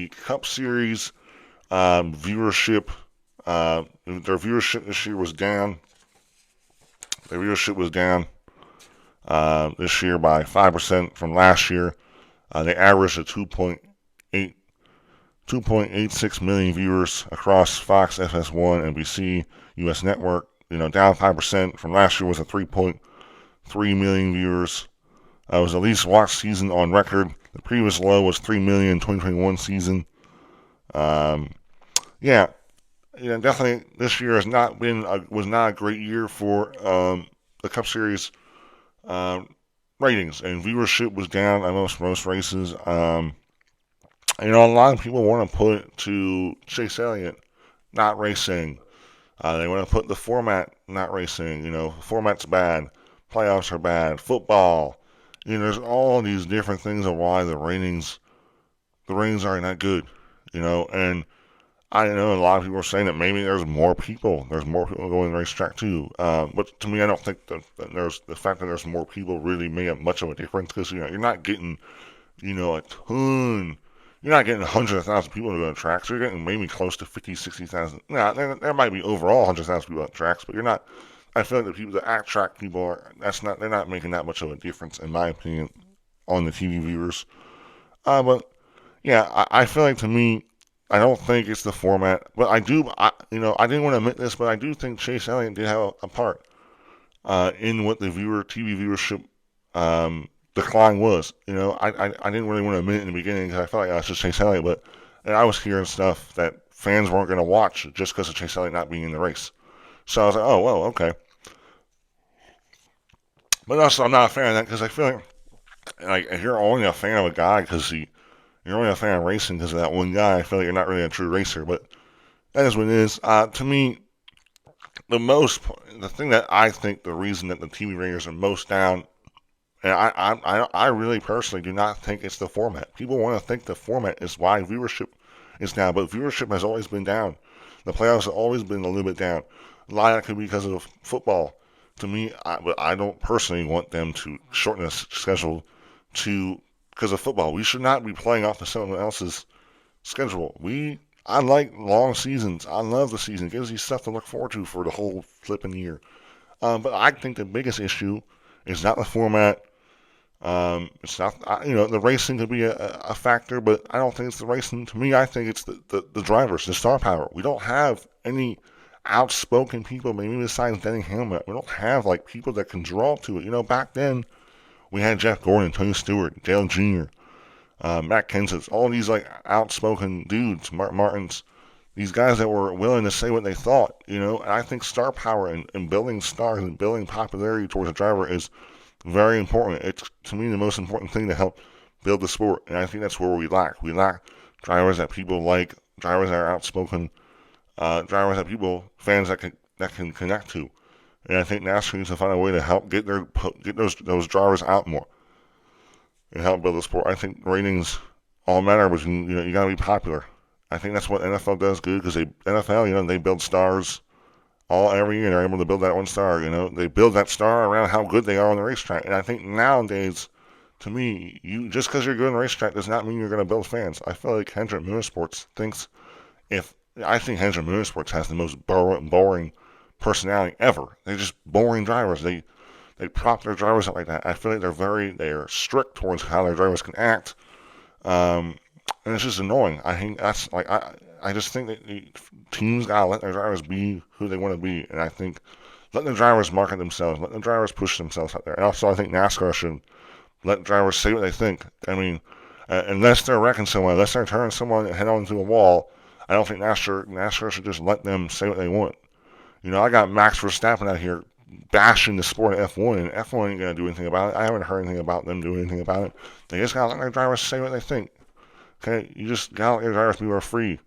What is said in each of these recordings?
Cup Series viewership. Their viewership this year was down. Their viewership was down this year by 5% from last year. They averaged a 2.86 million viewers across Fox, FS1, NBC, US Network. Down 5% from last year was a 3.3 million viewers. It was the least watched season on record. The previous low was 3 million in 2021 season. Um, yeah, definitely this year was not a great year for the Cup Series um, ratings, and viewership was down at most races. A lot of people want to put it to Chase Elliott not racing. They want to put the format not racing. Format's bad, playoffs are bad, football. There's all these different things of why the ratings are not good. And I know a lot of people are saying that maybe there's more people going to the racetrack too. But to me, I don't think that there's the fact that there's more people really made much of a difference because you're not getting a ton. You're not getting hundreds of thousands of people to go to tracks. You're getting maybe close to 50, 60,000. Now, there might be overall 100,000 people at tracks, but you're not. I feel like the people that act track people they're not making that much of a difference, in my opinion, on the TV viewers. But yeah, I feel like to me, I don't think it's the format, but I didn't want to admit this, but I do think Chase Elliott did have a part in what the TV viewership decline was. I didn't really want to admit it in the beginning because I felt like I was just Chase Elliott, but I was hearing stuff that fans weren't going to watch just because of Chase Elliott not being in the race. So I was like, oh well, okay. But also, I'm not a fan of that because I feel like if you're only a fan of a guy you're only a fan of racing because of that one guy, I feel like you're not really a true racer. But that is what it is. To me, the most the thing that I think the reason that the TV ratings are most down. And I really personally do not think it's the format. People want to think the format is why viewership is down, but viewership has always been down. The playoffs have always been a little bit down. A lot of that could be because of football. To me, but I don't personally want them to shorten the schedule to because of football. We should not be playing off of someone else's schedule. I like long seasons. I love the season. It gives you stuff to look forward to for the whole flipping year. But I think the biggest issue is not the format. It's not, the racing could be a factor, but I don't think it's the racing. To me, I think it's the drivers, the star power. We don't have any outspoken people, maybe besides Denny Hamlin. We don't have like people that can draw to it. Back then we had Jeff Gordon, Tony Stewart, Dale Jr., Matt Kenseth, all these like outspoken dudes, Mark Martins, these guys that were willing to say what they thought. And I think star power and building stars and building popularity towards a driver is very important. It's to me the most important thing to help build the sport, and I think that's where we lack. We lack drivers that people like, drivers that are outspoken, drivers that fans that can connect to. And I think NASCAR needs to find a way to help get those drivers out more and help build the sport. I think ratings all matter, but you got to be popular. I think that's what NFL does good because NFL they build stars all every year. They're able to build that one star. They build that star around how good they are on the racetrack. And I think nowadays, to me, just because you're good on the racetrack does not mean you're going to build fans. I feel like Hendrick Motorsports I think Hendrick Motorsports has the most boring personality ever. They're just boring drivers. They prop their drivers up like that. I feel like they're strict towards how their drivers can act. And it's just annoying. I think that's like I just think that the teams gotta let their drivers be who they want to be, and I think let the drivers market themselves, let the drivers push themselves out there, and also I think NASCAR should let drivers say what they think. I mean, unless they're wrecking someone, unless they're turning someone head on into a wall, I don't think NASCAR should just let them say what they want. I got Max Verstappen out here bashing the sport of F1, and F1 ain't gonna do anything about it. I haven't heard anything about them doing anything about it. They just gotta let their drivers say what they think. Okay, you just gotta let your drivers be more free.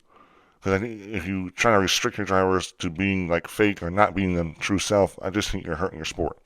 Because I think if you try to restrict your drivers to being like fake or not being their true self, I just think you're hurting your sport.